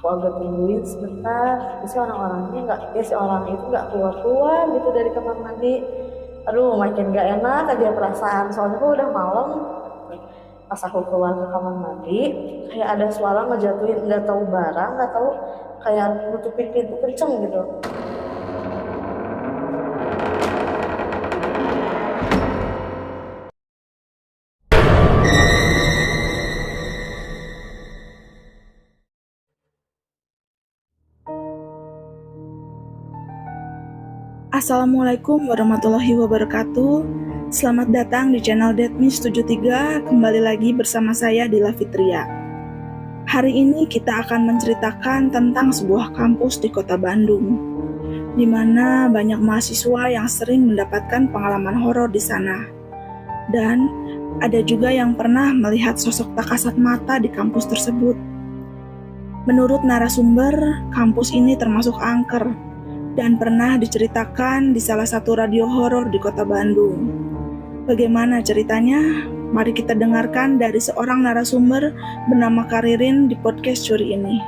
Aku agak tungguin sebentar, si orang itu nggak keluar gitu dari kamar mandi. Aduh, makin nggak enak aja perasaan, soalnya kok udah malam. Pas aku keluar ke kamar mandi, kayak ada suara ngejatuhin nggak tahu barang, nggak tahu kayak nutupin pintu kenceng gitu. Assalamualaikum warahmatullahi wabarakatuh. Selamat datang di channel Detmis 73. Kembali lagi bersama saya Dila Fitria. Hari ini kita akan menceritakan tentang sebuah kampus di kota Bandung, di mana banyak mahasiswa yang sering mendapatkan pengalaman horor di sana. Dan ada juga yang pernah melihat sosok tak kasat mata di kampus tersebut. Menurut narasumber, kampus ini termasuk angker dan pernah diceritakan di salah satu radio horor di kota Bandung. Bagaimana ceritanya? Mari kita dengarkan dari seorang narasumber bernama Karirin di podcast Curi ini.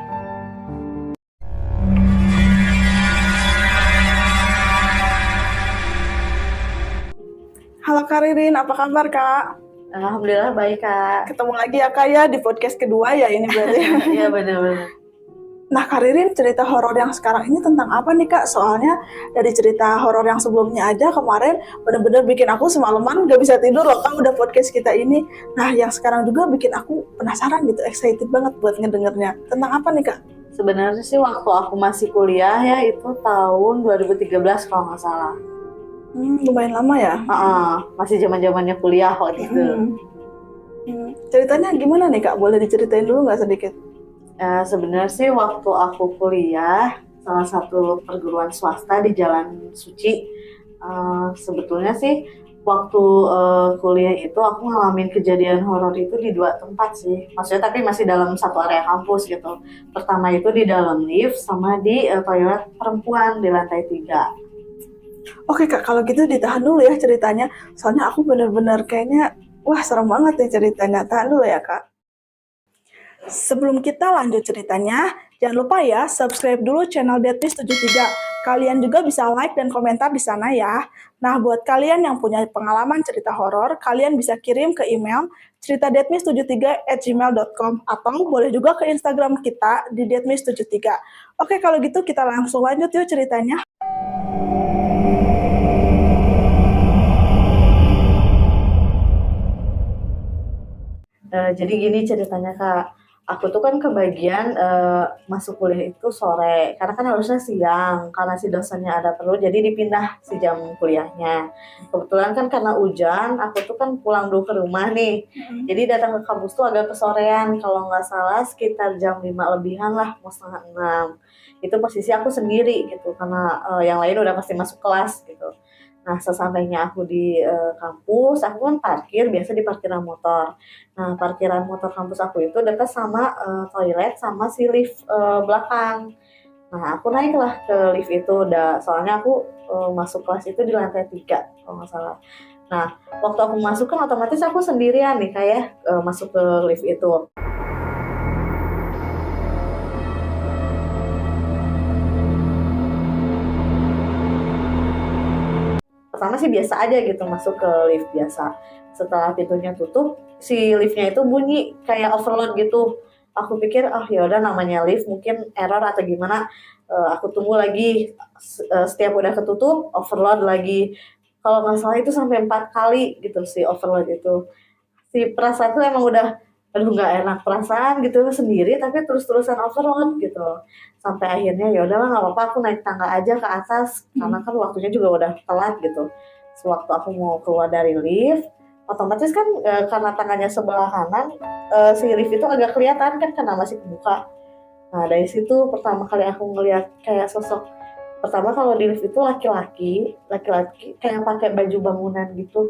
Halo Karirin, apa kabar Kak? Alhamdulillah baik Kak. Ketemu lagi ya Kak ya di podcast kedua ya ini berarti. Iya benar-benar. Nah Karirin, cerita horor yang sekarang ini tentang apa nih Kak? Soalnya dari cerita horor yang sebelumnya aja kemarin bener-bener bikin aku semalaman gak bisa tidur loh Kak, udah podcast kita ini. Nah yang sekarang juga bikin aku penasaran gitu, excited banget buat ngedengernya. Tentang apa nih Kak? Sebenarnya sih waktu aku masih kuliah ya, itu tahun 2013 kalau nggak salah. Lumayan lama ya? Masih zaman-zamannya kuliah waktu itu. Ceritanya gimana nih Kak? Boleh diceritain dulu nggak sedikit? Sebenarnya sih waktu aku kuliah salah satu perguruan swasta di Jalan Suci, sebetulnya sih waktu kuliah itu aku ngalamin kejadian horor itu di 2 tempat sih, maksudnya tapi masih dalam satu area kampus gitu. Pertama itu di dalam lift sama di toilet perempuan di lantai 3. Oke Kak, kalau gitu ditahan dulu ya ceritanya, soalnya aku bener-bener kayaknya wah serem banget nih ceritanya. Tahan dulu ya Kak. Sebelum kita lanjut ceritanya, jangan lupa ya subscribe dulu channel Detmis 73. Kalian juga bisa like dan komentar di sana ya. Nah, buat kalian yang punya pengalaman cerita horor, kalian bisa kirim ke email ceritadetmis73@gmail.com atau boleh juga ke Instagram kita di detmis73. Oke, kalau gitu kita langsung lanjut yuk ceritanya. Jadi gini ceritanya Kak. Aku tuh kan kebagian masuk kuliah itu sore, karena kan harusnya siang, karena si dosennya ada perlu, jadi dipindah si jam kuliahnya. Kebetulan kan karena hujan, aku tuh kan pulang dulu ke rumah nih, jadi datang ke kampus tuh agak kesorean, kalau nggak salah sekitar jam 5 lebihan lah, mau setengah 6. Itu posisi aku sendiri gitu, karena yang lain udah pasti masuk kelas gitu. Nah, sesampainya aku di kampus, aku kan parkir, biasa di parkiran motor. Nah, parkiran motor kampus aku itu dekat sama toilet sama si lift belakang. Nah, aku naiklah ke lift itu, soalnya aku masuk kelas itu di lantai 3, kalau nggak salah. Nah, waktu aku masuk kan otomatis aku sendirian nih, kayak masuk ke lift itu. Pertama sih biasa aja gitu, masuk ke lift biasa. Setelah pintunya tutup, si liftnya itu bunyi kayak overload gitu. Aku pikir ya udah namanya lift mungkin error atau gimana. Aku tunggu lagi, setiap udah ketutup overload lagi. Kalau nggak salah itu sampai 4 kali gitu si overload itu. Si perasaan tuh emang udah aduh nggak enak perasaan gitu sendiri, tapi terus-terusan overload gitu. Sampai akhirnya ya udahlah nggak apa-apa, aku naik tangga aja ke atas karena kan waktunya juga udah telat gitu. Sewaktu aku mau keluar dari lift, otomatis kan karena tangannya sebelah kanan, si lift itu agak kelihatan kan karena masih kebuka. Nah dari situ pertama kali aku ngeliat kayak sosok, pertama kalau di lift itu laki-laki kayak pakai baju bangunan gitu.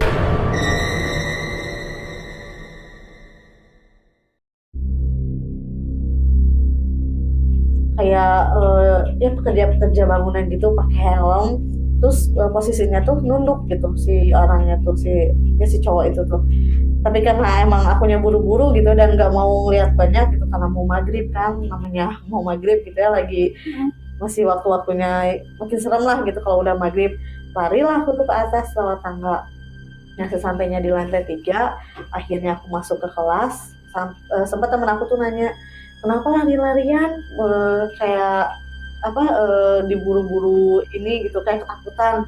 Kayak ya pekerja bangunan gitu pakai helm, terus posisinya tuh nunduk gitu si orangnya tuh si cowok itu tuh. Tapi karena emang akunya buru-buru gitu dan nggak mau lihat banyak gitu karena mau maghrib kan, namanya mau maghrib gitu ya, lagi masih waktu-waktunya makin serem lah gitu kalau udah maghrib. Larilah aku tuh ke atas lewat tangga. Nah sesampainya di lantai 3, akhirnya aku masuk ke kelas. Sempat temen aku tuh nanya, kenapa lari-larian, kayak apa, diburu-buru ini gitu, kayak ketakutan.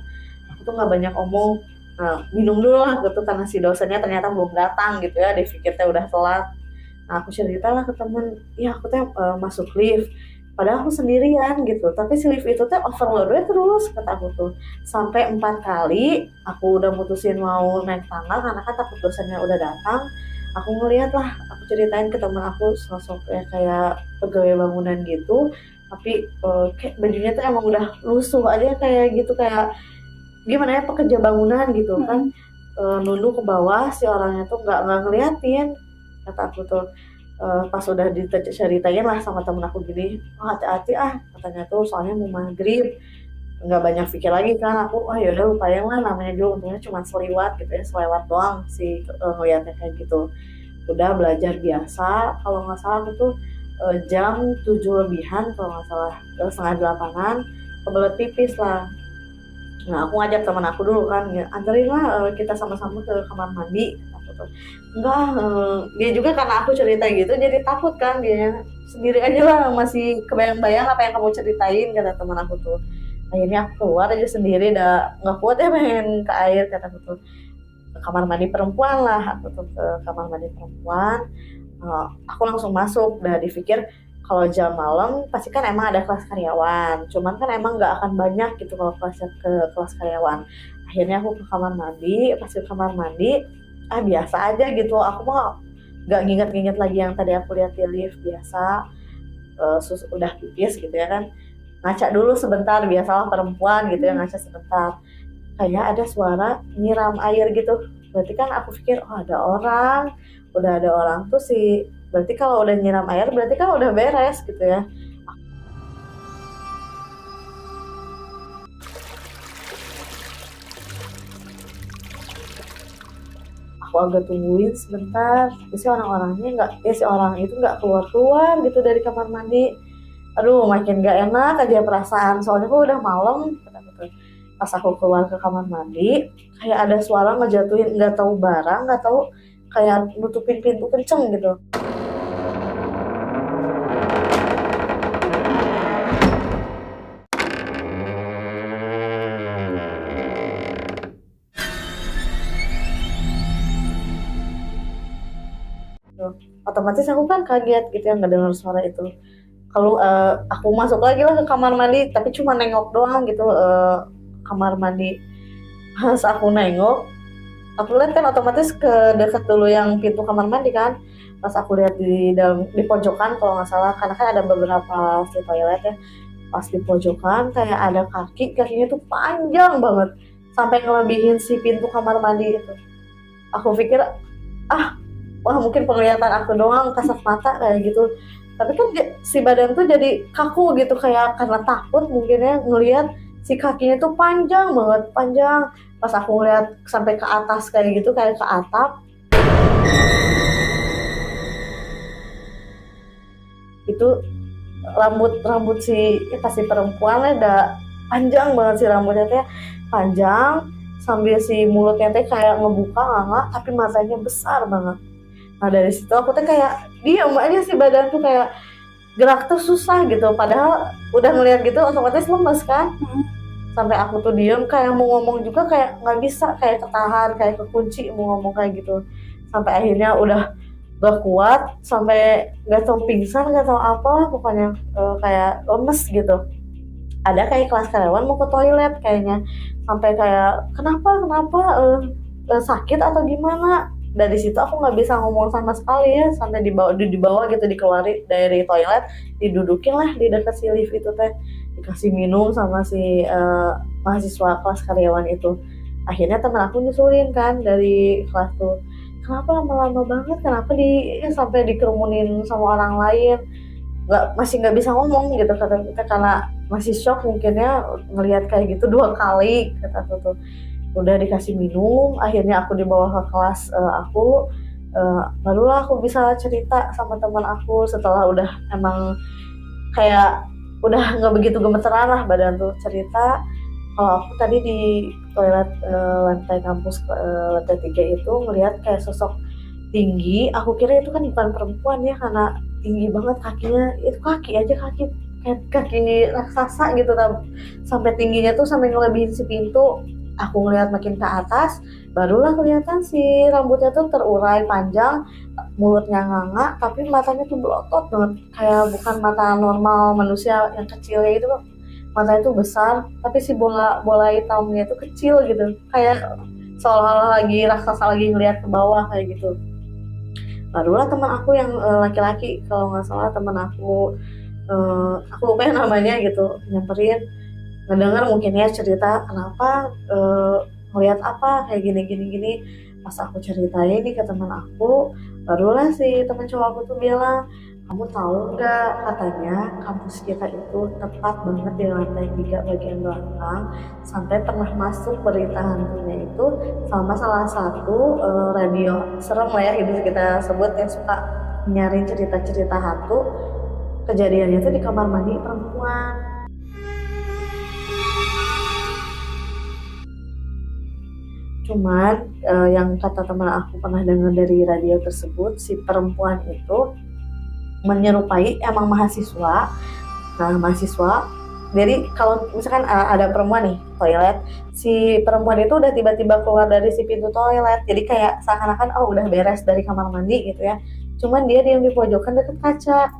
Aku tuh nggak banyak omong. Nah, minum dulu lah gitu karena si dosennya ternyata belum datang gitu ya, dia pikir teh udah telat. Nah, aku cerita lah ke temen, ya aku teh masuk lift. Padahal aku sendirian gitu, tapi si lift itu teh overload terus, kata aku tuh. Sampai 4 kali aku udah mutusin mau naik tangga karena kan takut dosennya udah datang. Aku ngeliat lah, aku ceritain ke temen aku sosoknya kayak pegawai bangunan gitu, tapi kayak bajunya tuh emang udah lusuh aja kayak gitu, kayak gimana ya, pekerja bangunan gitu kan. Nunduk ke bawah, si orangnya tuh nggak ngeliatin, kata aku tuh. Pas udah diceritain lah sama temen aku gini, oh, hati-hati ah, katanya tuh soalnya mau maghrib. Nggak banyak pikir lagi kan aku, oh yaudah lupain lah, namanya juga untungnya cuma seliwat gitu ya, selewat doang sih ngeliatnya kayak gitu. Udah belajar biasa, kalau nggak salah aku tuh jam 7 lebihan kalau nggak salah, setengah 8-an kebelet pipis lah. Nah aku ngajak teman aku dulu kan, ya, anterin lah, kita sama-sama ke kamar mandi, aku tuh. Enggak, dia juga karena aku cerita gitu jadi takut kan, dia sendiri aja lah, masih kebayang-bayang apa yang kamu ceritain, kata teman aku tuh. Akhirnya aku keluar aja sendiri, udah nggak kuat ya pengen ke air, kata aku tuh. Ke kamar mandi perempuan lah, aku tuh ke kamar mandi perempuan. Aku langsung masuk, udah dipikir kalau jam malam pasti kan emang ada kelas karyawan, cuman kan emang nggak akan banyak gitu kalau kelasnya ke kelas karyawan. Akhirnya aku ke kamar mandi, pas ke kamar mandi biasa aja gitu, aku mah nggak nginget-nginget lagi yang tadi aku lihat di lift. Biasa udah pipis gitu ya kan, ngaca dulu sebentar, biasalah perempuan gitu ya, ngaca sebentar, kayak ada suara nyiram air gitu. Berarti kan aku pikir, oh ada orang, udah ada orang tuh sih, berarti kalau udah nyiram air berarti kan udah beres gitu ya. Aku agak tungguin sebentar, terus si orang-orangnya nggak, si orang itu nggak keluar-keluar gitu dari kamar mandi. Aduh makin nggak enak aja perasaan, soalnya kok udah malam, kata-kata. Pas aku keluar ke kamar mandi, kayak ada suara ngejatuhin nggak tahu barang, nggak tahu, kayak nutupin pintu kenceng gitu. Otomatis aku kan kaget gitu ya, nggak dengar suara itu. Kalau aku masuk lagi lah ke kamar mandi, tapi cuma nengok doang gitu, kamar mandi. Pas aku nengok, aku lihat kan otomatis ke dekat dulu yang pintu kamar mandi kan. Pas aku lihat di dalam, di pojokan kalau nggak salah, karena kan ada beberapa si toilet ya. Pas di pojokan kayak ada kakinya tuh panjang banget sampai ngelebihin si pintu kamar mandi itu. Aku pikir, wah mungkin penglihatan aku doang, kasat mata kayak gitu. Tapi kan si badan tuh jadi kaku gitu, kayak karena takut mungkin ya, ngelihat si kakinya tuh panjang banget, panjang. Pas aku ngeliat sampai ke atas kayak gitu, kayak ke atap, itu rambut si pasti perempuan lah, udah panjang banget si rambutnya teh, panjang sambil si mulutnya teh kayak ngebuka nganga, tapi matanya besar banget. Nah dari situ aku tuh kayak diam aja, si badan tuh kayak gerak tuh susah gitu, padahal udah ngeliat gitu otomatis lemes kan. Sampai aku tuh diem, kayak mau ngomong juga kayak nggak bisa, kayak ketahan, kayak kekunci mau ngomong kayak gitu. Sampai akhirnya udah gak kuat, sampai nggak tahu pingsan, nggak tahu apa, pokoknya kayak lemes gitu. Ada kayak kelas karyawan mau ke toilet kayaknya, sampai kayak kenapa sakit atau gimana. Dari situ aku nggak bisa ngomong sama sekali ya, sampai dibawa gitu, dikeluarin dari toilet, didudukin lah di dekat si lift itu teh, dikasih minum sama si mahasiswa kelas karyawan itu. Akhirnya teman aku nyusulin kan dari kelas tuh, kenapa lama-lama banget, kenapa sampai dikerumunin sama orang lain, masih nggak bisa ngomong gitu, kata kita, karena masih shock mungkin ya ngelihat kayak gitu 2 kali, kata aku tuh. Udah dikasih minum, akhirnya aku dibawa ke kelas aku. Barulah aku bisa cerita sama teman aku setelah udah emang kayak udah nggak begitu gemeteran lah badan tuh, cerita kalau aku tadi di toilet lantai kampus lantai 3 itu ngelihat kayak sosok tinggi. Aku kira itu kan bukan perempuan ya karena tinggi banget kakinya, itu kaki aja, kaki kayak kaki raksasa gitu sampai tingginya tuh sampai ngelebihin si pintu. Aku ngelihat makin ke atas, barulah kelihatan si rambutnya tuh terurai panjang, mulutnya nganga, tapi matanya tuh belotot banget, kayak bukan mata normal manusia yang kecilnya itu. Matanya tuh besar, tapi si bola bola hitamnya itu kecil gitu, kayak seolah-olah lagi raksasa lagi ngeliat ke bawah kayak gitu. Barulah teman aku yang laki-laki, kalau nggak salah teman aku lupa ya namanya gitu, nyamperin, ngedenger mungkin ya cerita kenapa, ngeliat apa kayak gini gini gini. Pas aku ceritain nih ke teman aku, barulah si teman cowok aku tuh bilang, kamu tahu nggak, katanya kampus kita itu tepat banget di lantai 3 bagian belakang, sampai pernah masuk berita hantunya itu sama salah satu radio serem lah ya itu kita sebut, yang suka nyari cerita-cerita hantu. Kejadiannya tuh di kamar mandi perempuan. Cuman yang kata teman aku pernah dengar dari radio tersebut, si perempuan itu menyerupai emang mahasiswa. Nah, mahasiswa. Jadi kalau misalkan ada perempuan nih toilet, si perempuan itu udah tiba-tiba keluar dari si pintu toilet. Jadi kayak seakan-akan oh udah beres dari kamar mandi gitu ya. Cuman dia diam di pojokan deket kaca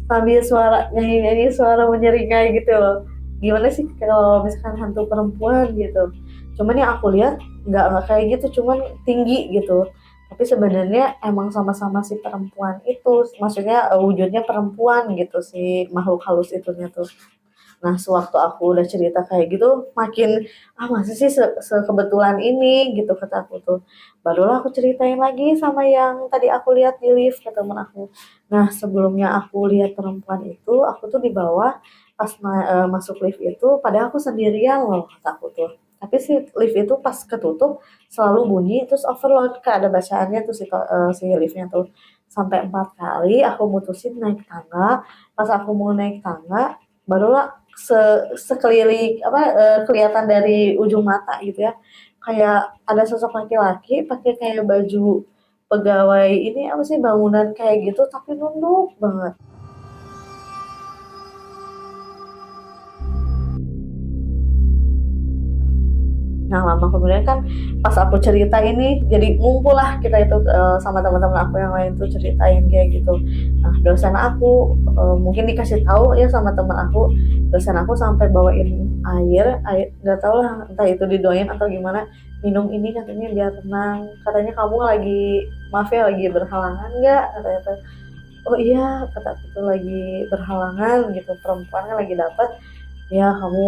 sambil suara nyanyi-nyanyi, suara menyeringai gitu loh. Gimana sih kalau misalkan hantu perempuan gitu. Cuman yang aku lihat nggak kayak gitu, cuman tinggi gitu. Tapi sebenarnya emang sama-sama si perempuan itu, maksudnya wujudnya perempuan gitu si makhluk halus itunya tuh. Nah, sewaktu aku udah cerita kayak gitu, makin masa sih sekebetulan ini gitu kata aku tuh. Barulah aku ceritain lagi sama yang tadi aku lihat di lift ke temen aku. Nah, sebelumnya aku lihat perempuan itu, aku tuh di bawah pas masuk lift itu, padahal aku sendirian loh kata aku tuh. Tapi si lift itu pas ketutup selalu bunyi terus overload, Kak, ada bacaannya tuh si liftnya tuh. Sampai 4 kali aku mutusin naik tangga. Pas aku mau naik tangga, barulah sekeliling kelihatan dari ujung mata gitu ya, kayak ada sosok laki-laki pakai kayak baju pegawai ini apa sih bangunan kayak gitu tapi nunduk banget. Nah, lama kemudian kan pas aku cerita ini jadi ngumpul lah kita itu sama teman-teman aku yang lain tuh ceritain kayak gitu. Nah, dosen aku mungkin dikasih tahu ya sama teman aku, dosen aku sampai bawain air nggak tahu lah entah itu didoain atau gimana, minum ini katanya biar tenang. Katanya kamu lagi maaf ya lagi berhalangan nggak katanya tuh. Oh iya kata aku tuh lagi berhalangan gitu, perempuan kan lagi dapet. Ya kamu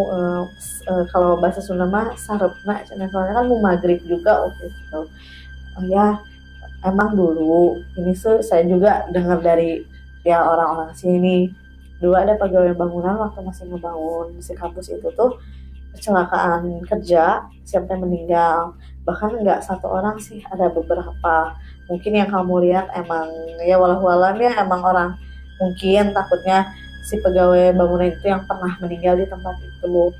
kalau bahasa Sunda mah sarepna, soalnya kan mau maghrib juga waktu itu. Oh ya, emang dulu ini tuh saya juga dengar dari ya orang-orang sini. Dulu ada pegawai bangunan waktu masih ngebangun si kampus itu tuh kecelakaan kerja sampai meninggal. Bahkan nggak satu orang sih, ada beberapa. Mungkin yang kamu lihat emang ya walau-walau ya emang orang, mungkin takutnya si pegawai bangunan itu yang pernah meninggal di tempat itu.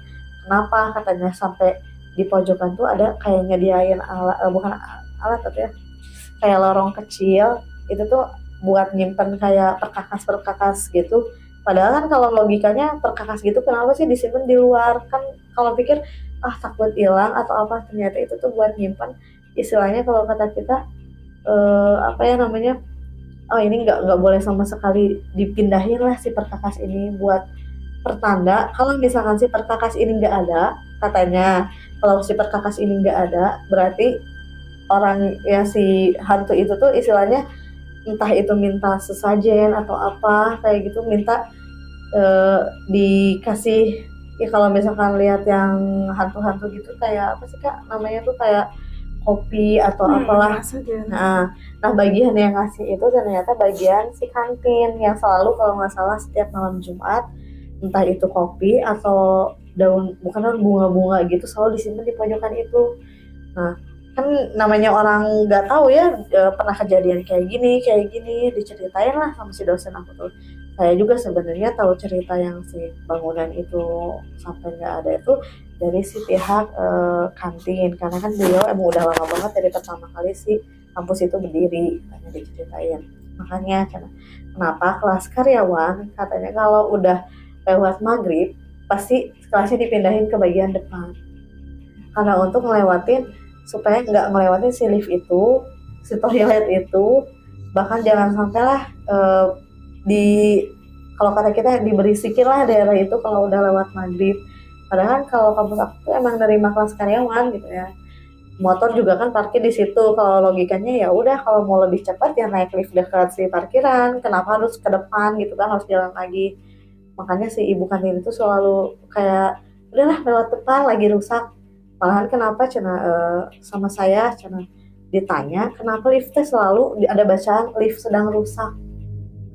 Kenapa katanya sampai di pojokan tuh ada kayak nyediain alat, bukan alat tapi ya kayak lorong kecil itu tuh buat nyimpen kayak perkakas-perkakas gitu. Padahal kan kalau logikanya perkakas gitu kenapa sih disimpan di luar? Kan kalau pikir takut hilang atau apa, ternyata itu tuh buat nyimpan, istilahnya kalau kata kita apa ya namanya, oh ini nggak boleh sama sekali dipindahin lah si perkakas ini, buat pertanda kalau misalkan si perkakas ini nggak ada, katanya kalau si perkakas ini nggak ada berarti orang ya si hantu itu tuh istilahnya entah itu minta sesajen atau apa kayak gitu, minta dikasih ya. Kalau misalkan lihat yang hantu-hantu gitu kayak apa sih Kak namanya tuh, kayak kopi atau apalah. Nah, bagian yang ngasih itu ternyata bagian si kantin yang selalu kalau nggak salah setiap malam Jumat, entah itu kopi atau daun, bukan daun, bunga-bunga gitu selalu disimpan di pojokan itu. Nah, kan namanya orang nggak tahu ya, pernah kejadian kayak gini diceritain lah sama si dosen aku tuh. Saya juga sebenarnya tahu cerita yang si bangunan itu sampai nggak ada itu dari si pihak kantin, karena kan beliau emang udah lama banget dari pertama kali si kampus itu berdiri, katanya diceritain. Makanya kenapa kelas karyawan katanya kalau udah lewat maghrib pasti kelasnya dipindahin ke bagian depan, karena untuk ngelewatin supaya nggak ngelewatin si lift itu, si toilet itu, bahkan jangan sampailah di kalau kata kita diberisikin lah daerah itu kalau udah lewat maghrib. Padahal kan kalau kampus aku tuh emang nerima kelas karyawan gitu ya. Motor juga kan parkir di situ. Kalau logikanya ya udah, kalau mau lebih cepat ya naik lift dekat si parkiran. Kenapa harus ke depan gitu kan, harus jalan lagi. Makanya si ibu kantin itu selalu kayak udahlah lewat depan lagi rusak. Malahan kenapa sama saya ditanya kenapa liftnya selalu ada bacaan lift sedang rusak,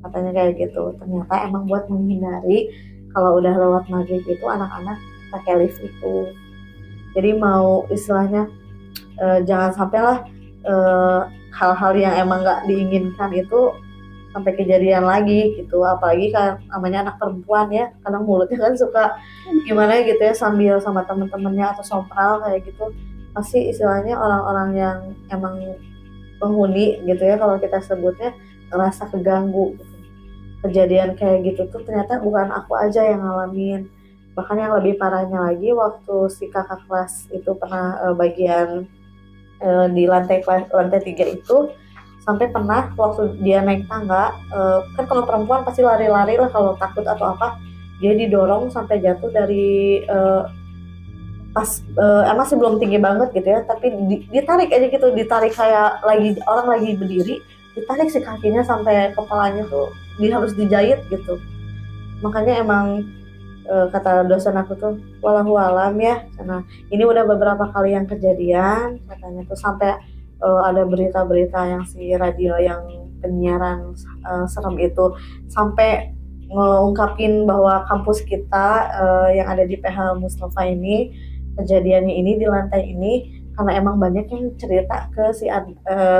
katanya kayak gitu. Ternyata emang buat menghindari kalau udah lewat maghrib itu anak-anak pakai lift itu. Jadi mau istilahnya jangan sampailah hal-hal yang emang nggak diinginkan itu sampai kejadian lagi gitu. Apalagi kan namanya anak perempuan ya, kadang mulutnya kan suka gimana gitu ya, sambil sama temen-temennya atau sompral kayak gitu. Pasti istilahnya orang-orang yang emang penghuni gitu ya, kalau kita sebutnya ngerasa keganggu gitu. Kejadian kayak gitu tuh ternyata bukan aku aja yang ngalamin. Bahkan yang lebih parahnya lagi, waktu si kakak kelas itu pernah bagian di lantai 3 itu, sampai pernah waktu dia naik tangga, kan kalau perempuan pasti lari-lari lah kalau takut atau apa, dia didorong sampai jatuh dari masih belum tinggi banget gitu ya, tapi ditarik aja gitu, ditarik kayak orang lagi berdiri, ditarik si kakinya sampai kepalanya tuh harus dijahit gitu. Makanya emang kata dosen aku tuh walahu alam ya, karena ini udah beberapa kali yang kejadian katanya tuh, sampai ada berita-berita yang si radio yang penyiaran serem itu sampai ngungkapin bahwa kampus kita yang ada di PH Mustafa ini, kejadiannya ini di lantai ini karena emang banyak yang cerita ke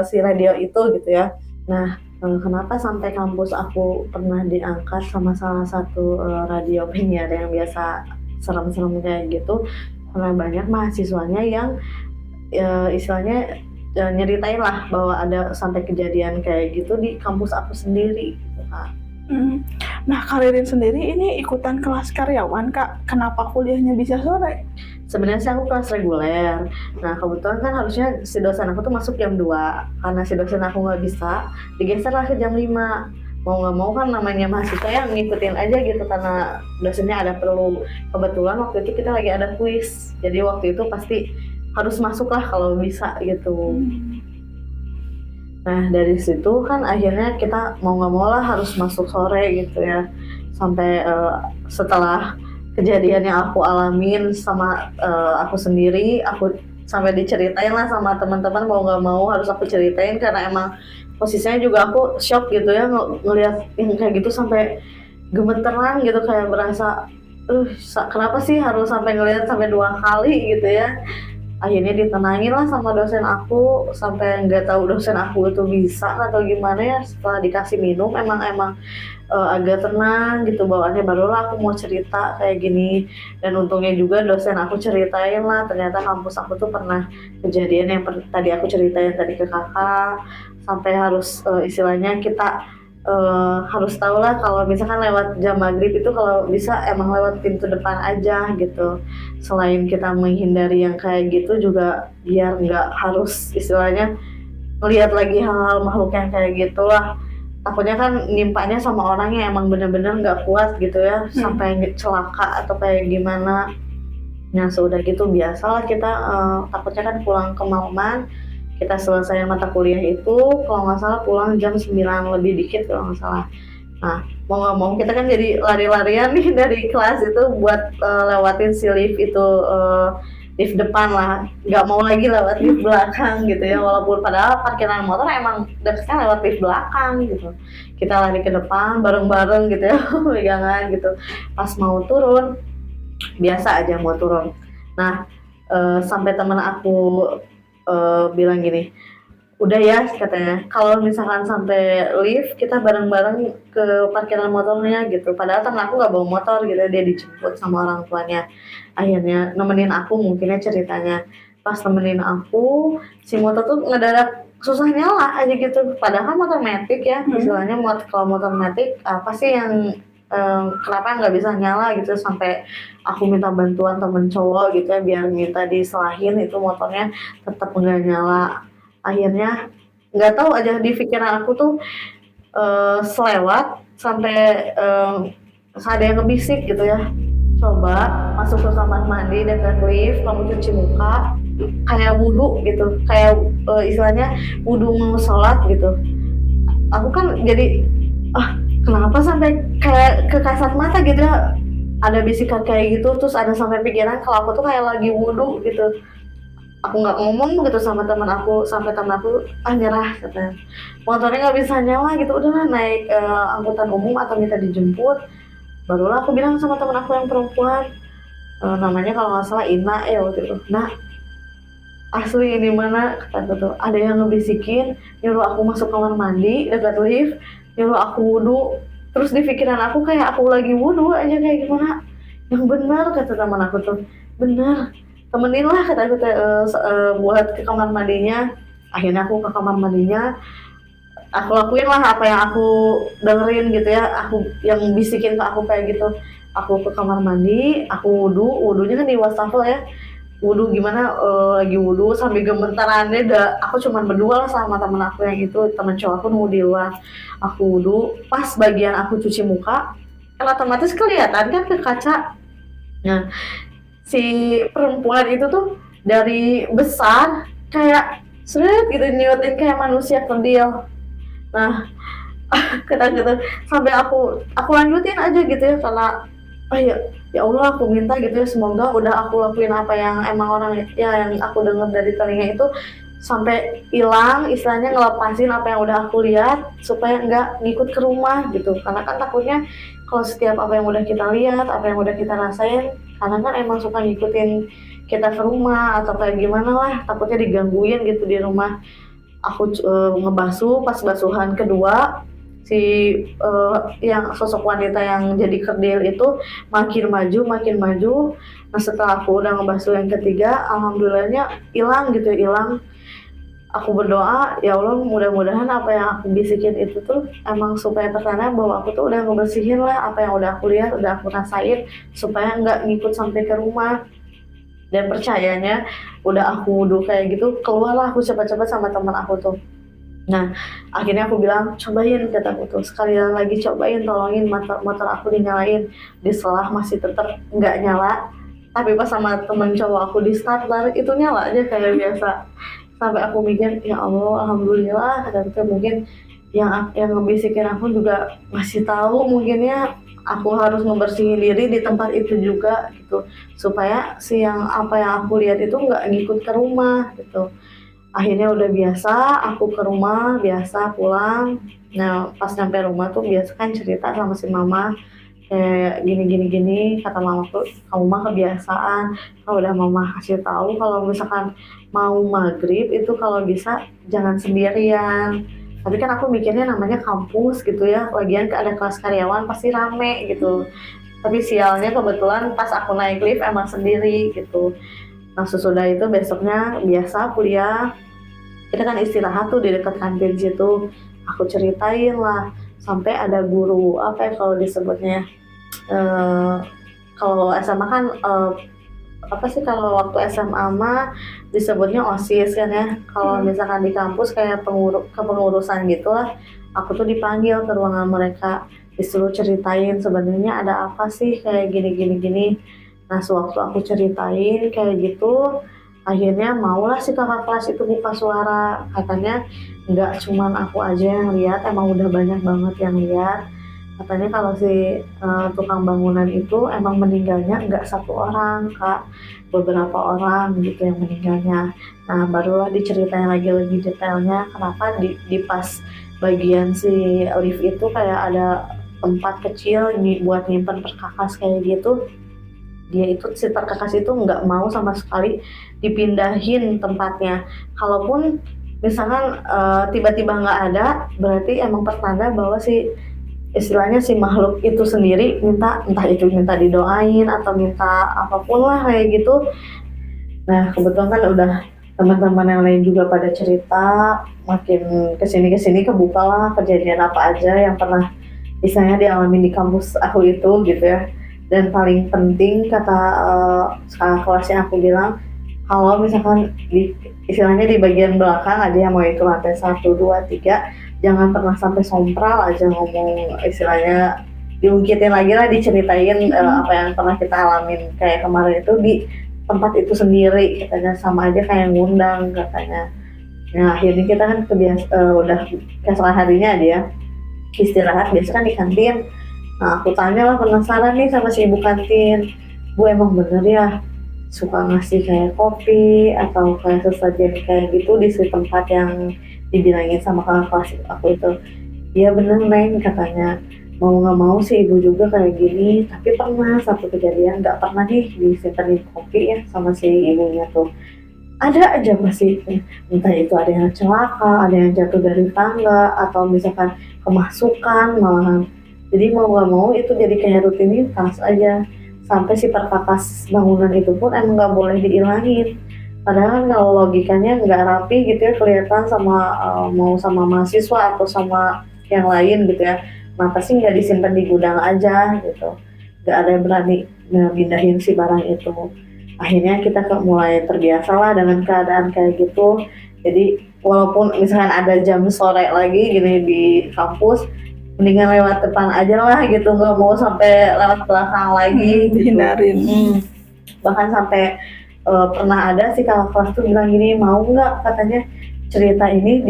si radio itu gitu ya. Nah, kenapa sampai kampus aku pernah diangkat sama salah satu radio penyiar yang biasa serem-serem kayak gitu, karena banyak mahasiswanya yang istilahnya nyeritain lah bahwa ada sampai kejadian kayak gitu di kampus aku sendiri gitu, Kak. Nah, Karirin sendiri ini ikutan kelas karyawan, Kak. Kenapa kuliahnya bisa sore? Sebenarnya sih aku kelas reguler. Nah, kebetulan kan harusnya si dosen aku tuh masuk jam 2. Karena si dosen aku nggak bisa, digeser lah ke jam 5. Mau nggak mau kan namanya mahasiswa yang ngikutin aja gitu, karena dosennya ada perlu. Kebetulan waktu itu kita lagi ada kuis. Jadi waktu itu pasti harus masuk lah kalau bisa gitu. Nah, dari situ kan akhirnya kita mau nggak mau lah harus masuk sore gitu ya. Sampai setelah kejadian yang aku alamin sama aku sendiri, aku sampai diceritain lah sama teman-teman, mau nggak mau harus aku ceritain karena emang posisinya juga aku shock gitu ya, ngelihat yang kayak gitu sampai gemeteran gitu, kayak berasa kenapa sih harus sampai ngelihat sampai 2 kali gitu ya. Akhirnya ditenangin lah sama dosen aku, sampai nggak tahu dosen aku itu bisa atau gimana ya, setelah dikasih minum emang agak tenang gitu bawaannya, barulah aku mau cerita kayak gini. Dan untungnya juga dosen aku ceritain lah, ternyata kampus aku tuh pernah kejadian yang tadi aku ceritain tadi ke kakak, sampai harus istilahnya kita harus tahu lah kalau misalkan lewat jam maghrib itu kalau bisa emang lewat pintu depan aja gitu. Selain kita menghindari yang kayak gitu juga biar nggak harus istilahnya melihat lagi hal-hal makhluk yang kayak gitulah. Takutnya kan nimpanya sama orang yang emang bener-bener nggak kuat gitu ya, sampai celaka atau kayak gimana. Nah, sudah gitu biasalah kita takutnya kan pulang kemalaman. Kita selesai mata kuliah itu kalau nggak salah pulang jam 9 lebih dikit kalau nggak salah. Nah, mau nggak mau kita kan jadi lari-larian nih dari kelas itu buat lewatin si lift itu, lift depan lah, nggak mau lagi lewat lift belakang gitu ya, walaupun padahal parkiran motor emang dekatnya lewat lift belakang gitu. Kita lari ke depan bareng-bareng gitu ya, pegangan gitu. Pas mau turun biasa aja mau turun. Nah, sampai temen aku bilang gini, udah ya katanya, kalau misalkan sampai lift kita bareng-bareng ke parkiran motornya gitu. Padahal temen aku nggak bawa motor gitu, dia dijemput sama orang tuanya. Akhirnya nemenin aku, mungkinnya ceritanya pas nemenin aku, si motor tuh ngedadak susah nyala aja gitu. Padahal kan motor matic ya, istilahnya kalau motor matic apa sih yang kenapa nggak bisa nyala gitu, sampai aku minta bantuan temen cowok gitu ya biar minta diselahin itu motornya, tetap nggak nyala. Akhirnya nggak tahu aja di pikiran aku tuh selewat sampai ada yang ngebisik gitu ya, coba masuk ke kamar mandi dekat lift, kamu cuci muka kayak wudhu gitu, kayak istilahnya wudhu mau sholat gitu. Aku kan jadi kenapa sampai kayak ke kasat mata gitu ya, ada bisikan kayak gitu, terus ada sampai pikiran kalau aku tuh kayak lagi wudhu gitu. Aku nggak ngomong gitu sama teman aku, sampai teman aku nyerah katanya, motornya nggak bisa nyala gitu, udahlah naik angkutan umum atau minta dijemput. Barulah aku bilang sama teman aku yang perempuan, namanya kalau nggak salah Ina ya waktu itu. Nah, asli ini mana kata tuh, ada yang ngebisikin nyuruh aku masuk kamar mandi dekat lift, nyuruh aku wudhu. Terus di pikiran aku kayak aku lagi wudhu aja, kayak gimana yang benar, kata teman aku tuh, benar temenin lah kata aku buat ke kamar mandinya. Akhirnya aku ke kamar mandinya, aku lakuin lah apa yang aku dengerin gitu ya, aku yang bisikin ke aku kayak gitu. Aku ke kamar mandi, aku wudhunya kan di wastafel ya, wudhu gimana, lagi wudhu sambil gemetarannya, aku cuman berdua lah sama temen aku yang itu, temen cowok aku nunggu di luar. Aku wudhu, pas bagian aku cuci muka kan otomatis kelihatan kan ke kaca. Nah, si perempuan itu tuh dari besar kayak seret gitu nyuatin kayak manusia kerdil. Nah, kata gitu sampai aku lanjutin aja gitu ya, karena ya ya Allah aku minta gitu ya, semoga udah aku lakuin apa yang emang orang ya yang aku dengar dari telinga itu sampai hilang, istilahnya ngelepasin apa yang udah aku lihat supaya nggak ngikut ke rumah gitu. Karena kan takutnya kalau setiap apa yang udah kita lihat, apa yang udah kita rasain, karena kan emang suka ngikutin kita ke rumah atau kayak gimana lah, takutnya digangguin gitu di rumah. Aku ngebasuh, pas basuhan kedua si yang sosok wanita yang jadi kerdil itu makin maju. Nah, setelah aku udah ngebasuh yang ketiga, alhamdulillahnya hilang gitu, hilang. Aku berdoa, ya Allah mudah-mudahan apa yang aku bisikin itu tuh emang supaya pertanda bahwa aku tuh udah ngebersihin lah apa yang udah aku lihat, udah aku rasain, supaya nggak ngikut sampai ke rumah. Dan percayanya udah aku wudhu kayak gitu, keluarlah aku cepat-cepat sama teman aku tuh. Nah, akhirnya aku bilang, cobain kataku tuh, sekalian lagi cobain, tolongin motor aku dinyalain. Di setelah masih tetap nggak nyala, tapi pas sama temen cowok aku di starter itu nyala aja kayak biasa. Sampai aku mikir, ya Allah alhamdulillah kataku tuh, mungkin yang ngebisikin aku juga masih tahu mungkin ya, aku harus membersihin diri di tempat itu juga gitu, supaya apa yang aku lihat itu nggak ngikut ke rumah gitu. Akhirnya udah biasa, aku ke rumah biasa pulang. Nah, pas nyampe rumah tuh biasa kan cerita sama si mama kayak gini, kata mamaku, kamu mah kebiasaan, kalau udah mama kasih tahu kalau misalkan mau maghrib itu kalau bisa jangan sendirian. Tapi kan aku mikirnya namanya kampus gitu ya, lagian ada kelas karyawan pasti rame gitu. Tapi sialnya kebetulan pas aku naik lift emang sendiri gitu. Nah, sesudah itu besoknya biasa kuliah, kita kan istirahat tuh di dekat kantin situ. Aku ceritain lah, sampai ada guru apa ya kalau disebutnya, kalau SMA kan apa sih, kalau waktu SMA mah disebutnya OSIS kan ya. Kalau misalkan di kampus kayak kepengurusan gitu lah. Aku tuh dipanggil ke ruangan mereka, disuruh ceritain sebenarnya ada apa sih kayak gini. Nah, sewaktu aku ceritain kayak gitu, akhirnya maulah si kakak kelas itu buka suara. Katanya nggak cuman aku aja yang lihat, emang udah banyak banget yang lihat. Katanya kalau si tukang bangunan itu emang meninggalnya nggak satu orang kak, beberapa orang gitu yang meninggalnya. Nah, barulah diceritain lagi lebih detailnya kenapa di pas bagian si lift itu kayak ada tempat kecil buat nyimpen perkakas kayak gitu. Dia itu si perkakas itu nggak mau sama sekali dipindahin tempatnya. Kalaupun misalkan tiba-tiba nggak ada, berarti emang pertanda bahwa si istilahnya si makhluk itu sendiri minta, entah itu minta didoain atau minta apapun lah kayak gitu. Nah kebetulan kan udah teman-teman yang lain juga pada cerita, makin kesini kebuka lah kejadian apa aja yang pernah misalnya dialami di kampus aku itu gitu ya. Dan paling penting kata kakak kelas yang aku bilang, kalau misalkan di istilahnya di bagian belakang aja yang mau itu lantai 1, 2, 3, jangan pernah sampai sompral aja ngomong, istilahnya diungkitin lagi lah, diceritain apa yang pernah kita alamin kayak kemarin itu di tempat itu sendiri, katanya sama aja kayak ngundang katanya. Nah akhirnya kita kan udah keesokan harinya dia istirahat biasa kan di kantin. Nah aku tanya lah, penasaran nih sama si ibu kantin, Bu emang bener ya suka ngasih kayak kopi atau kayak sesajen kayak gitu di si tempat yang dibilangin sama kakak kelas aku itu. Iya bener Neng katanya, mau nggak mau sih ibu juga kayak gini, tapi pernah satu kejadian nggak pernah nih disimpenin kopi ya sama si ibunya tuh. Ada aja pasti, entah itu ada yang celaka, ada yang jatuh dari tangga, atau misalkan kemasukan malahan. Jadi mau nggak mau itu jadi kayak rutinitas aja. Sampai si perkakas bangunan itu pun emang nggak boleh diilangin. Padahal kalau logikanya nggak rapi gitu ya, kelihatan sama mau sama mahasiswa atau sama yang lain gitu ya. Kenapa sih nggak disimpan di gudang aja gitu? Nggak ada yang berani pindahin si barang itu. Akhirnya kita mulai terbiasa lah dengan keadaan kayak gitu. Jadi walaupun misalkan ada jam sore lagi gini di kampus, mendingan lewat depan aja lah gitu, nggak mau sampai lewat belakang lagi gitu. Dihindarin. Bahkan sampai pernah ada sih kakak kelas tuh bilang gini, mau nggak katanya cerita ini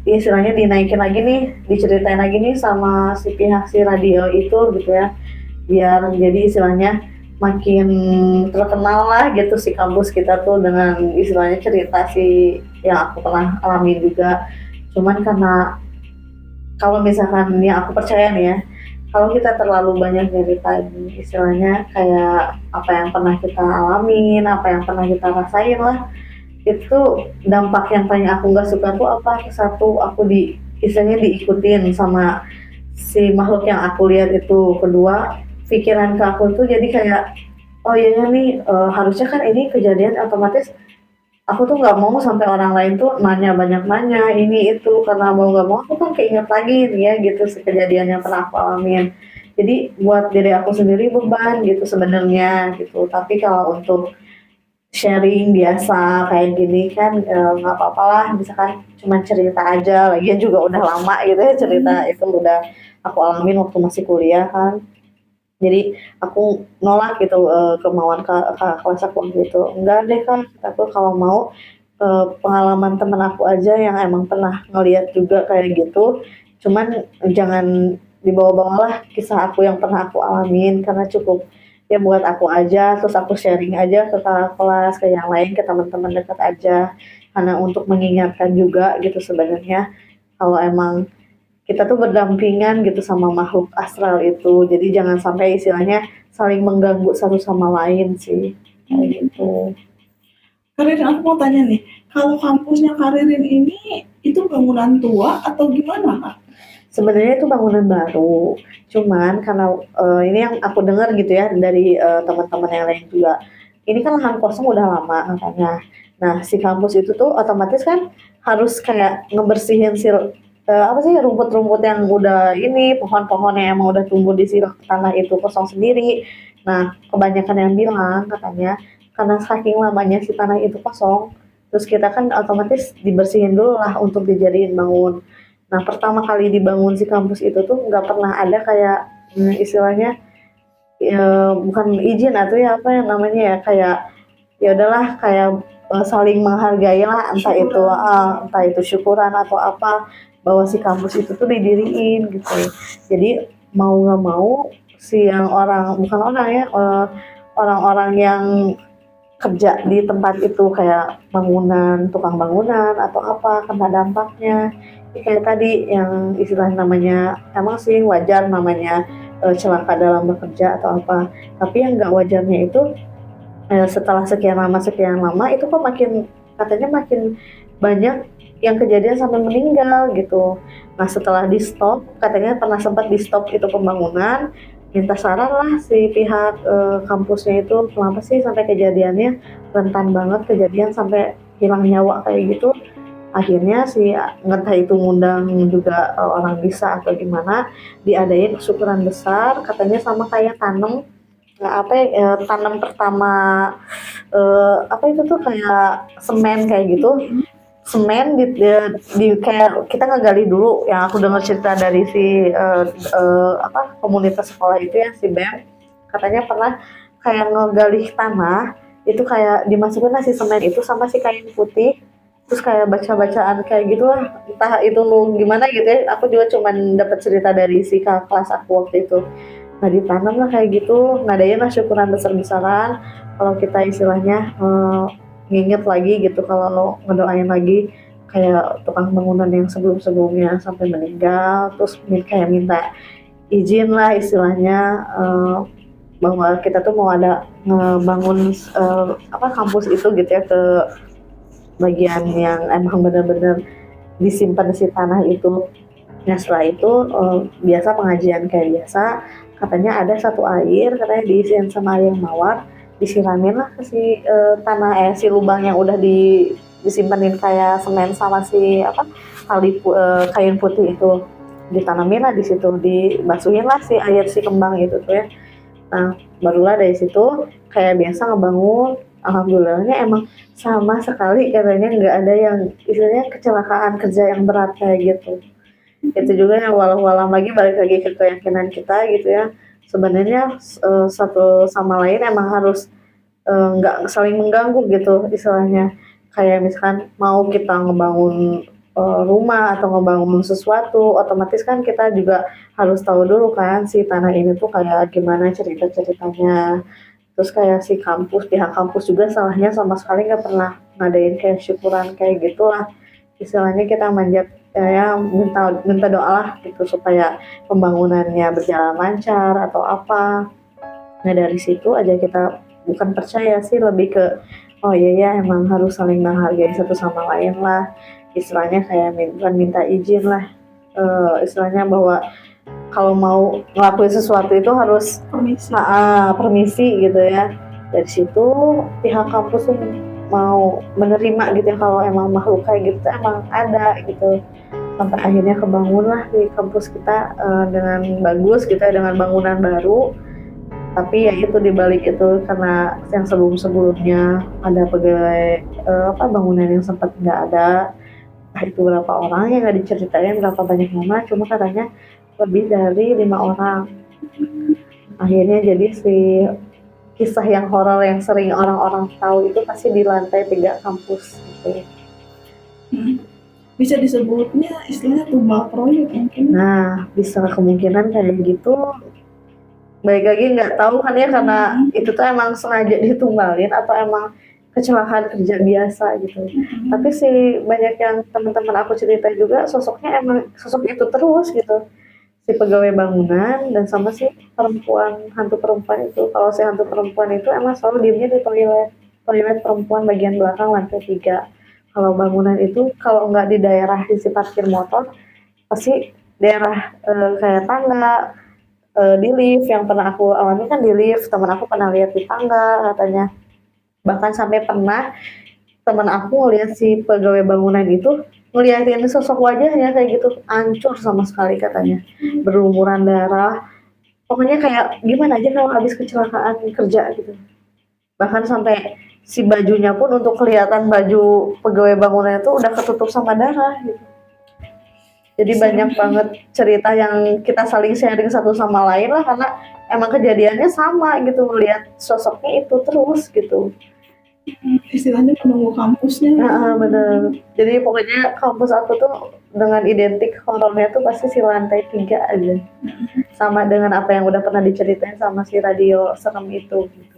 istilahnya dinaikin lagi nih, diceritain lagi nih sama si pihak si radio itu gitu ya, biar jadi istilahnya makin terkenal lah gitu si kampus kita tuh dengan istilahnya cerita si yang aku pernah alami juga. Cuman karena kalau misalkan yang aku percaya nih ya, kalau kita terlalu banyak nyeritain istilahnya kayak apa yang pernah kita alamin, apa yang pernah kita rasain lah, itu dampak yang paling aku nggak suka tuh apa, satu aku istilahnya diikutin sama si makhluk yang aku lihat itu, kedua pikiran ke aku tuh jadi kayak oh iya nih harusnya kan ini kejadian otomatis aku tuh nggak mau sampai orang lain tuh banyak nanya ini itu, karena mau nggak mau aku kan keinget lagi nih ya gitu kejadian yang pernah aku alamin. Jadi buat diri aku sendiri beban gitu sebenarnya gitu, tapi kalau untuk sharing biasa kayak gini kan nggak apa-apa lah, misalkan cuma cerita aja, lagian juga udah lama gitu ya cerita itu udah aku alamin waktu masih kuliah kan. Jadi aku nolak gitu kemauan kakak kelas aku gitu. Enggak deh kan, aku kalau mau pengalaman temen aku aja yang emang pernah ngeliat juga kayak gitu. Cuman jangan dibawa-bawa lah kisah aku yang pernah aku alamin, karena cukup ya buat aku aja, terus aku sharing aja ke kakak kelas, ke yang lain, ke teman-teman dekat aja. Karena untuk mengingatkan juga gitu sebenarnya kalau emang kita tuh berdampingan gitu sama makhluk astral itu, jadi jangan sampai istilahnya saling mengganggu satu sama lain sih kayak gitu. Karirin, aku mau tanya nih, kalau kampusnya Karirin ini itu bangunan tua atau gimana, Kak? Sebenarnya itu bangunan baru, cuman karena ini yang aku dengar gitu ya dari teman-teman yang lain juga, ini kan lahan kosong udah lama katanya. Nah si kampus itu tuh otomatis kan harus kayak ngebersihin apa sih rumput-rumput yang udah ini, pohon-pohon yang emang udah tumbuh di tanah itu kosong sendiri. Nah kebanyakan yang bilang katanya karena saking lamanya si tanah itu kosong, terus kita kan otomatis dibersihin dulu lah untuk dijadiin bangun. Nah pertama kali dibangun si kampus itu tuh nggak pernah ada kayak istilahnya bukan izin atau ya apa yang namanya ya, kayak ya udahlah kayak saling menghargai lah, entah itu syukuran atau apa bahwa si kampus itu tuh didiriin gitu. Jadi mau nggak mau si yang orang, bukan orang ya, orang-orang yang kerja di tempat itu kayak bangunan, tukang bangunan atau apa, kena dampaknya. Ya, kayak tadi yang istilah namanya emang sih wajar namanya celaka dalam bekerja atau apa, tapi yang nggak wajarnya itu setelah sekian lama itu kok katanya makin banyak yang kejadian sampai meninggal gitu. Nah setelah di stop, katanya pernah sempat di stop itu pembangunan, minta saran lah si pihak kampusnya itu kenapa sih sampai kejadiannya rentan banget kejadian sampai hilang nyawa kayak gitu. Akhirnya si entah itu ngundang juga orang bisa atau gimana, diadain syukuran besar katanya sama kayak tanam tanam pertama apa itu tuh kayak semen kayak gitu, semen di kayak kita ngegali dulu yang aku dengar cerita dari si apa komunitas sekolah itu ya si BEM, katanya pernah kayak ngegali tanah itu kayak dimasukin nasi semen itu sama si kain putih, terus kayak baca-bacaan kayak gitulah, entah itu gimana gitu ya, aku juga cuman dapat cerita dari si kakak kelas aku waktu itu. Nah ditanam lah kayak gitu, ngadain lah syukuran besar-besaran kalau kita istilahnya nginget lagi gitu, kalau ngedoain lagi kayak tukang bangunan yang sebelum-sebelumnya sampai meninggal, terus kayak minta izin lah istilahnya bahwa kita tuh mau ada ngebangun apa kampus itu gitu ya ke bagian yang emang benar-benar disimpan si tanah itu. Nah setelah itu biasa pengajian kayak biasa, katanya ada satu air katanya diisiin sama air mawar, disiramin lah ke si tanah si lubang yang udah disimpanin kayak semen sama si apa kain putih itu, ditanamin lah di situ, dibasuhin lah si air si kembang itu tuh ya. Nah barulah dari situ kayak biasa ngebangun, alhamdulillahnya emang sama sekali katanya nggak ada yang istilahnya kecelakaan kerja yang berat kayak gitu. Itu juga yang walau lagi balik lagi ke keyakinan kita gitu ya, sebenarnya satu sama lain emang harus nggak saling mengganggu gitu istilahnya, kayak misalkan mau kita ngebangun rumah atau ngebangun sesuatu, otomatis kan kita juga harus tahu dulu kan si tanah ini tuh kayak gimana cerita-ceritanya. Terus kayak si pihak kampus juga salahnya sama sekali nggak pernah ngadain kayak syukuran kayak gitulah, istilahnya kita manjat ya minta doa lah gitu supaya pembangunannya berjalan lancar atau apa. Nah dari situ aja kita bukan percaya sih, lebih ke oh iya ya emang harus saling menghargai satu sama lain lah, istilahnya kayak minta izin lah, istilahnya bahwa kalau mau ngelakuin sesuatu itu harus permisi gitu ya. Dari situ pihak kampus tuh mau menerima gitu ya kalau emang makhluk kayak gitu emang ada gitu, sampai akhirnya kebangun lah di kampus kita dengan bagus gitu ya, dengan bangunan baru. Tapi ya itu dibalik itu karena yang sebelumnya ada pegawai bangunan yang sempat nggak ada, nah itu berapa orang yang nggak diceritain berapa banyak nama, cuma katanya lebih dari 5 orang. Akhirnya jadi si kisah yang horor yang sering orang-orang tahu itu pasti di lantai 3 kampus gitu. Bisa disebutnya istilahnya tumbal proyek mungkin. Nah bisa kemungkinan kayak gitu, baik lagi nggak tahu kan ya, karena itu tuh emang sengaja ditumbalin atau emang kecelakaan kerja biasa gitu. Tapi sih banyak yang teman-teman aku cerita juga sosoknya emang sosok itu terus gitu, si pegawai bangunan dan sama si hantu perempuan itu. Kalau si hantu perempuan itu emang selalu diemnya di toilet perempuan bagian belakang lantai 3. Kalau bangunan itu kalau nggak di daerah di si parkir motor, pasti daerah kayak tangga, di lift. Yang pernah aku alami kan di lift, teman aku pernah lihat di tangga katanya, bahkan sampai pernah teman aku ngelihat si pegawai bangunan itu ngeliatin sosok wajahnya kayak gitu, hancur sama sekali katanya, berlumuran darah, pokoknya kayak gimana aja kalau habis kecelakaan kerja gitu. Bahkan sampai si bajunya pun untuk kelihatan baju pegawai bangunan itu udah ketutup sama darah gitu. Jadi banyak banget cerita yang kita saling sharing satu sama lain lah, karena emang kejadiannya sama gitu, melihat sosoknya itu terus gitu. Istilahnya penunggu kampusnya. Nah, bener. Jadi pokoknya kampus aku tuh dengan identik horornya tuh pasti si lantai 3 aja. Sama dengan apa yang udah pernah diceritain sama si radio serem itu gitu.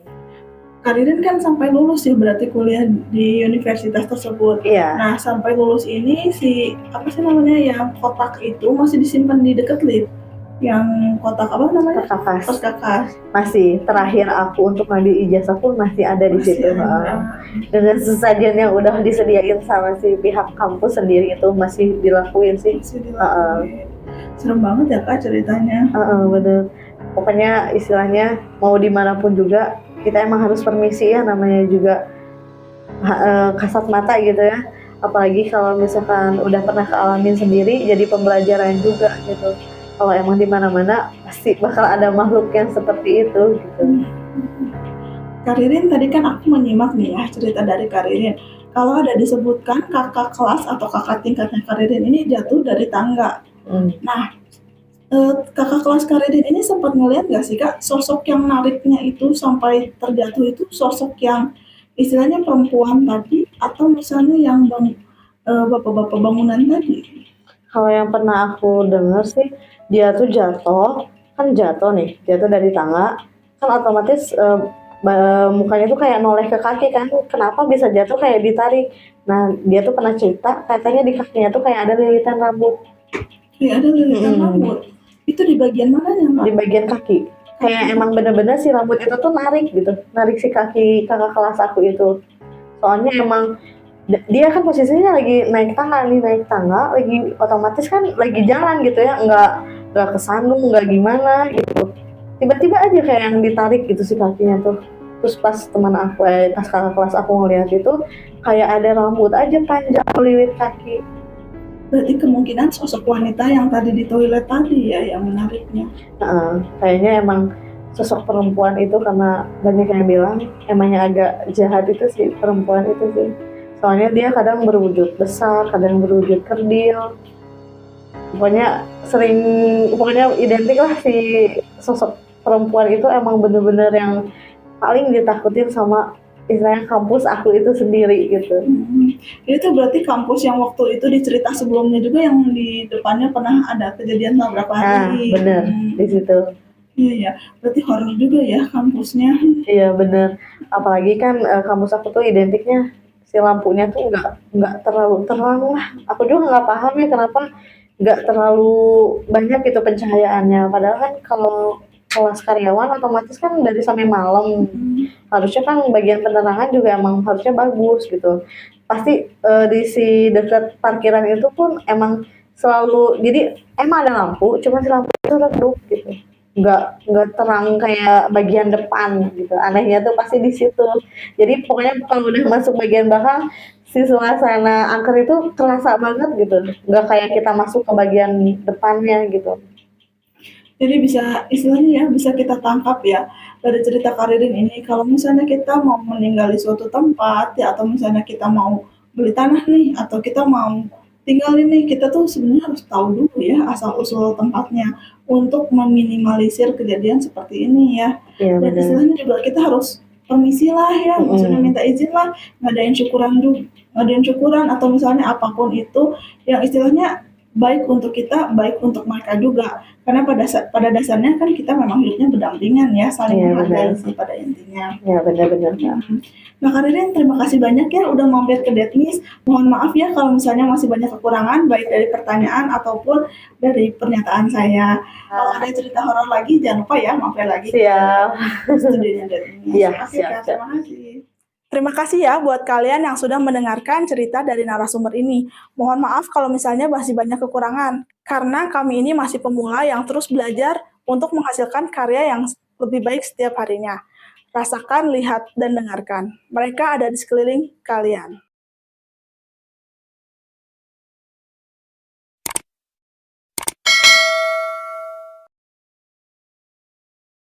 Kalian kan sampai lulus ya berarti kuliah di universitas tersebut. Iya. Nah sampai lulus ini si apa sih namanya yang kotak itu masih disimpan di dekat lift. yang kotak apa namanya? Perkakas. Perkakas. Masih terakhir aku untuk ngambil ijazah pun masih ada di Masih situ. ada. Dengan sesajen yang udah disediain sama si pihak kampus sendiri itu masih dilakuin sih. Masih dilakuin. Serem banget ya Kak ceritanya. Bener. Pokoknya istilahnya mau dimanapun juga kita emang harus permisi ya, namanya juga kasat mata gitu ya. Apalagi kalau misalkan udah pernah kealamin sendiri, jadi pembelajaran juga gitu. Kalau emang di mana-mana pasti bakal ada makhluk yang seperti itu gitu. Karirin, tadi kan aku menyimak nih ya cerita dari Karirin. Kalau ada disebutkan kakak kelas atau kakak tingkatnya Karirin ini jatuh dari tangga. Nah, kakak kelas Karirin ini sempat ngeliat nggak sih Kak, sosok yang nariknya itu sampai terjatuh itu sosok yang istilahnya perempuan tadi atau misalnya yang bapak-bapak bangunan tadi? Kalau yang pernah aku dengar sih, dia tuh jatuh jatuh dari tangga, kan otomatis mukanya tuh kayak noleh ke kaki kan, kenapa bisa jatuh kayak ditarik. Nah dia tuh pernah cerita katanya di kakinya tuh kayak ada lilitan rambut. Kayak ada lilitan rambut. Itu di bagian mananya Mbak? Di bagian kaki. Kayak emang bener-bener si rambut itu tuh narik gitu, narik si kaki kakak kelas aku itu. Soalnya emang dia kan posisinya lagi naik tangga lagi, otomatis kan lagi jalan gitu ya, nggak kesandung, nggak gimana gitu, tiba-tiba aja kayak yang ditarik gitu si kakinya tuh. Terus pas pas kakak kelas aku ngeliat itu kayak ada rambut aja panjang melilit kaki. Berarti kemungkinan sosok wanita yang tadi di toilet tadi ya yang menariknya. Kayaknya emang sosok perempuan itu, karena banyak yang bilang emangnya agak jahat itu si perempuan itu sih. Soalnya dia kadang berwujud besar, kadang berwujud kerdil. Pokoknya identik lah si sosok perempuan itu, emang bener-bener yang paling ditakutin sama istilahnya kampus aku itu sendiri gitu. Itu berarti kampus yang waktu itu di cerita sebelumnya juga yang di depannya pernah ada kejadian beberapa hari. Bener, di situ. Iya, berarti horor juga ya kampusnya. Iya bener, apalagi kan kampus aku tuh identiknya si lampunya tuh nggak terlalu terang lah. Aku juga nggak paham ya kenapa nggak terlalu banyak itu pencahayaannya. Padahal kan kalau kelas karyawan otomatis kan dari sampai malam, harusnya kan bagian penerangan juga emang harusnya bagus gitu. Pasti di si dekat parkiran itu pun emang selalu, jadi emang ada lampu, cuma si lampu itu redup gitu, nggak terang kayak bagian depan gitu. Anehnya tuh pasti di situ. Jadi pokoknya kalau udah masuk bagian belakang, si suasana angker itu terasa banget gitu, nggak kayak kita masuk ke bagian depannya gitu. Jadi bisa istilahnya ya bisa kita tangkap ya dari cerita Karirin ini, kalau misalnya kita mau meninggali suatu tempat ya, atau misalnya kita mau beli tanah nih atau kita mau tinggal ini, kita tuh sebenarnya harus tahu dulu ya asal usul tempatnya untuk meminimalisir kejadian seperti ini ya. Iya, Dan benar. istilahnya juga kita harus permisi lah ya, maksudnya minta izin lah, ngadain syukuran atau misalnya apapun itu yang istilahnya baik untuk kita, baik untuk mereka juga. Karena pada dasarnya kan kita memang hidupnya berdampingan ya, saling menghargai sih pada intinya. Ya benar-benar. Nah Karirin, terima kasih banyak ya udah mampir ke Detmis. Mohon maaf ya kalau misalnya masih banyak kekurangan baik dari pertanyaan ataupun dari pernyataan saya. Kalau ada cerita horor lagi jangan lupa ya mampir lagi Siap. ke studionya Detmis. Iya, siap. Terima kasih. Terima kasih ya buat kalian yang sudah mendengarkan cerita dari narasumber ini. Mohon maaf kalau misalnya masih banyak kekurangan, karena kami ini masih pemula yang terus belajar untuk menghasilkan karya yang lebih baik setiap harinya. Rasakan, lihat, dan dengarkan. Mereka ada di sekeliling kalian.